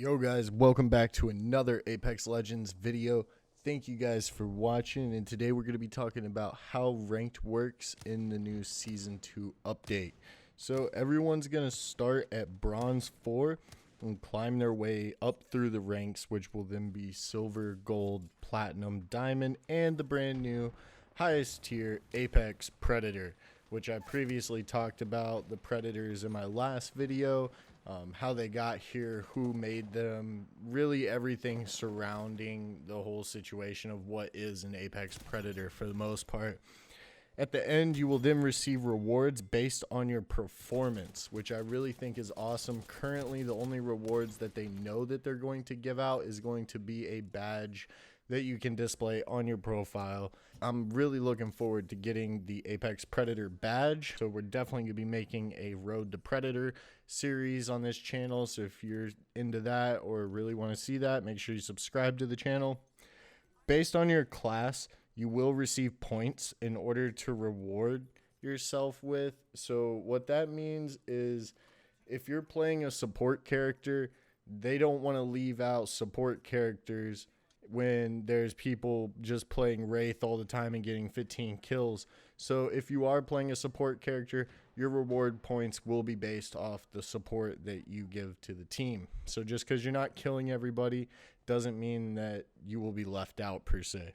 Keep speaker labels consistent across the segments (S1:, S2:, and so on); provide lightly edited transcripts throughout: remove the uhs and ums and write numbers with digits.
S1: Yo guys, welcome back to another Apex Legends video. Thank you guys for watching, and today we're going to be talking about how ranked works in the new Season 2 update. So everyone's going to start at Bronze 4 and climb their way up through the ranks, which will then be Silver, Gold, Platinum, Diamond, and the brand new highest tier Apex Predator, which I previously talked about the Predators in my last video. How they got here, who made them, really everything surrounding the whole situation of what is an Apex Predator for the most part. At the end, you will then receive rewards based on your performance, which I really think is awesome. Currently, the only rewards that they know that they're going to give out is going to be a badge that you can display on your profile. I'm really looking forward to getting the Apex Predator badge. So we're definitely going to be making a Road to Predator series on this channel. So if you're into that or really want to see that, make sure you subscribe to the channel. Based on your class, you will receive points in order to reward yourself with. So what that means is if you're playing a support character, they don't want to leave out support characters when there's people just playing Wraith all the time and getting 15 kills. So if you are playing a support character, your reward points will be based off the support that you give to the team. So just because you're not killing everybody doesn't mean that you will be left out per se.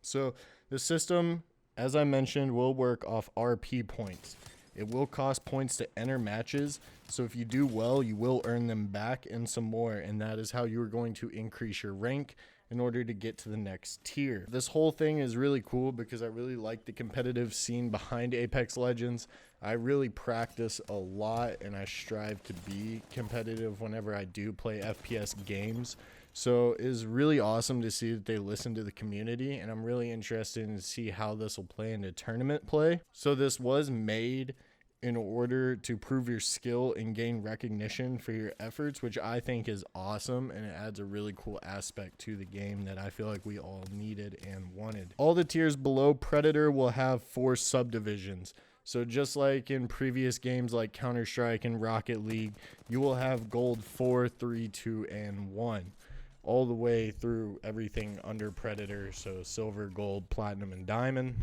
S1: So the system, as I mentioned, will work off RP points. It will cost points to enter matches, so if you do well, you will earn them back and some more, and that is how you are going to increase your rank in order to get to the next tier. This whole thing is really cool because I really like the competitive scene behind Apex Legends. I really practice a lot and I strive to be competitive whenever I do play FPS games. So it is really awesome to see that they listen to the community, and I'm really interested in to see how this will play into tournament play. So this was made in order to prove your skill and gain recognition for your efforts, which I think is awesome, and it adds a really cool aspect to the game that I feel like we all needed and wanted. All the tiers below Predator will have 4 subdivisions. So just like in previous games like Counter-Strike and Rocket League, you will have Gold 4, 3, 2, and 1. All the way through everything under Predator, so Silver, Gold, Platinum, and Diamond.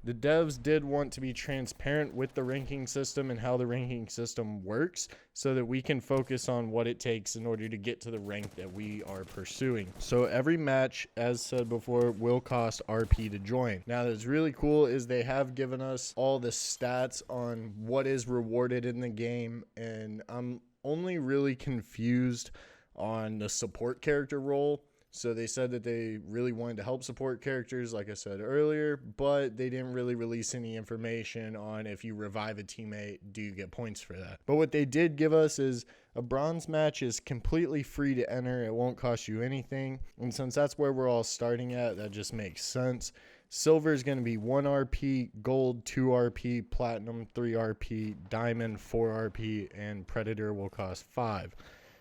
S1: The devs did want to be transparent with the ranking system and how the ranking system works so that we can focus on what it takes in order to get to the rank that we are pursuing. So every match, as said before, will cost RP to join. Now that's really cool is they have given us all the stats on what is rewarded in the game, and I'm only really confused on the support character role. So they said that they really wanted to help support characters, like I said earlier, but they didn't really release any information on if you revive a teammate, do you get points for that. But what they did give us is a bronze match is completely free to enter. It won't cost you anything. And since that's where we're all starting at, that just makes sense. Silver is going to be 1 RP, Gold 2 RP, Platinum 3 RP, Diamond 4 RP, and Predator will cost 5.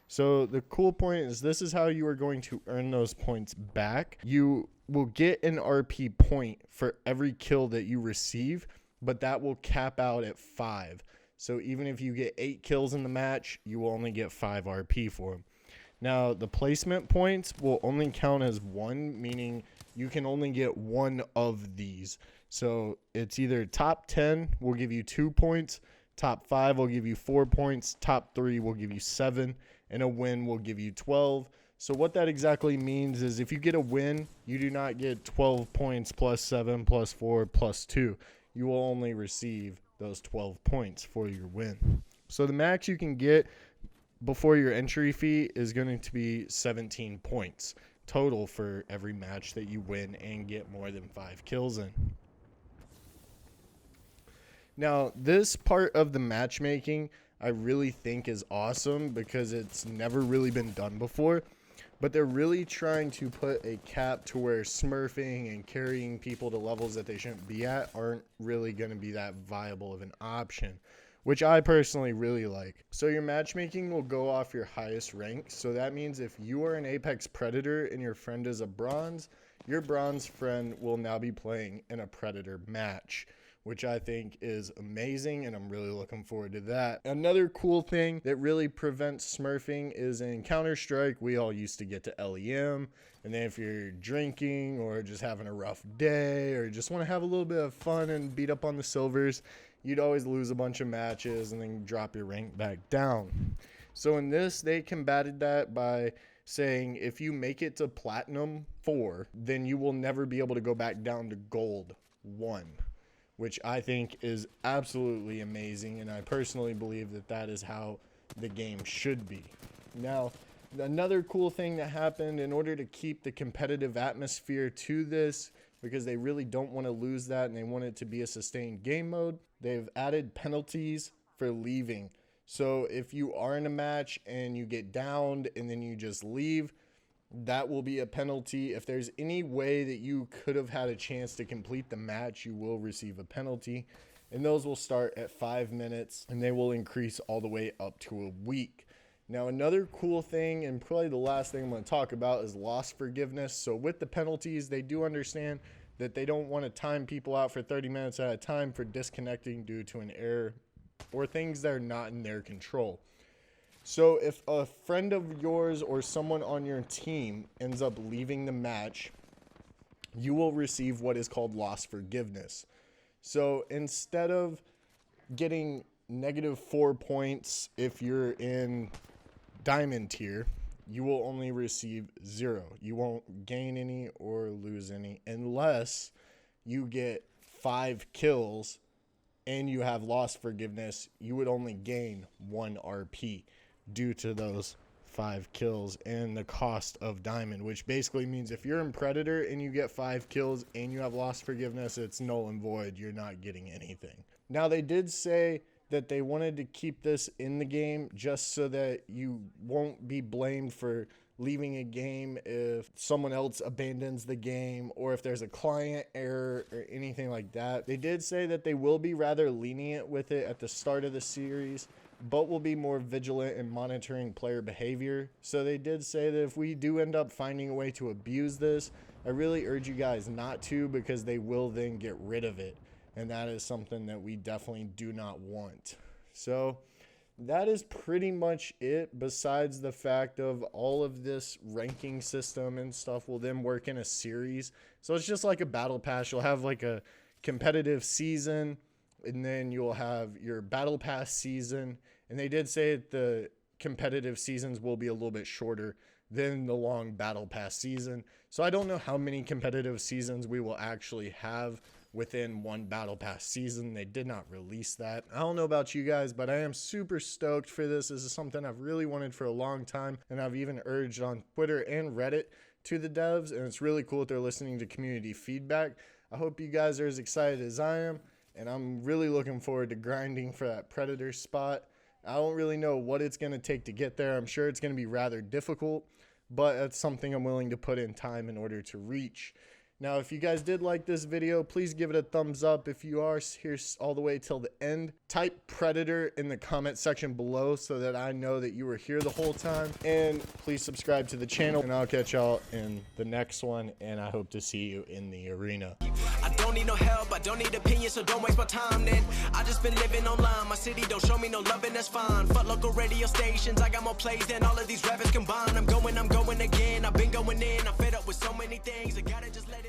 S1: So the cool point is this is how you are going to earn those points back. You will get an RP point for every kill that you receive, but that will cap out at 5. So even if you get 8 kills in the match, you will only get 5 RP for them. Now, the placement points will only count as 1, meaning you can only get 1 of these. So it's either top 10 will give you 2 points, top 5 will give you 4 points, top 3 will give you 7, and a win will give you 12. So what that exactly means is if you get a win, you do not get 12 points plus 7 plus 4 plus 2. You will only receive those 12 points for your win. So the max you can get before your entry fee is going to be 17 points total for every match that you win and get more than 5 kills in. Now, this part of the matchmaking I really think is awesome because it's never really been done before, but they're really trying to put a cap to where smurfing and carrying people to levels that they shouldn't be at aren't really going to be that viable of an option, which I personally really like. So your matchmaking will go off your highest rank. So that means if you are an Apex Predator and your friend is a bronze, your bronze friend will now be playing in a Predator match, which I think is amazing, and I'm really looking forward to that. Another cool thing that really prevents smurfing is in Counter-Strike, we all used to get to LEM, and then if you're drinking or just having a rough day or just want to have a little bit of fun and beat up on the silvers, you'd always lose a bunch of matches and then drop your rank back down. So in this, they combated that by saying if you make it to Platinum 4, then you will never be able to go back down to Gold 1, which I think is absolutely amazing, and I personally believe that that is how the game should be. Now, another cool thing that happened in order to keep the competitive atmosphere to this, because they really don't want to lose that and they want it to be a sustained game mode, they've added penalties for leaving. So if you are in a match and you get downed and then you just leave, that will be a penalty. If there's any way that you could have had a chance to complete the match, you will receive a penalty. And those will start at 5 minutes and they will increase all the way up to a week. Now, another cool thing, and probably the last thing I'm going to talk about, is loss forgiveness. So with the penalties, they do understand that they don't want to time people out for 30 minutes at a time for disconnecting due to an error or things that are not in their control. So if a friend of yours or someone on your team ends up leaving the match, you will receive what is called loss forgiveness. So instead of getting -4 points if you're in diamond tier, you will only receive 0. You won't gain any or lose any unless you get 5 kills and you have loss forgiveness. You would only gain 1 RP due to those 5 kills and the cost of diamond, which basically means if you're in Predator and you get 5 kills and you have loss forgiveness, it's null and void. You're not getting anything. Now, they did say that they wanted to keep this in the game just so that you won't be blamed for leaving a game if someone else abandons the game or if there's a client error or anything like that. They did say that they will be rather lenient with it at the start of the series, but will be more vigilant in monitoring player behavior. So they did say that if we do end up finding a way to abuse this, I really urge you guys not to, because they will then get rid of it. And that is something that we definitely do not want. So that is pretty much it, besides the fact of all of this ranking system and stuff will then work in a series. So it's just like a battle pass. You'll have like a competitive season, and then you'll have your battle pass season. And they did say that the competitive seasons will be a little bit shorter than the long battle pass season. So I don't know how many competitive seasons we will actually have within one battle pass season. They did not release that. I don't know about you guys, but I am super stoked for this. This is something I've really wanted for a long time, and I've even urged on Twitter and Reddit to the devs, and it's really cool that they're listening to community feedback. I hope you guys are as excited as I am, and I'm really looking forward to grinding for that Predator spot. I don't really know what it's going to take to get there. I'm sure it's going to be rather difficult, but that's something I'm willing to put in time in order to reach. Now, if you guys did like this video, please give it a thumbs up. If you are here all the way till the end, type Predator in the comment section below so that I know that you were here the whole time. And please subscribe to the channel, and I'll catch y'all in the next one, and I hope to see you in the arena.
S2: I don't need no help, I don't need opinions, so don't waste my time then. I just been living online, my city don't show me no love, and that's fine. Fuck local radio stations, I got more plays than all of these rappers combined. I'm going again, I've been going in, I'm fed up with so many things, I gotta just let it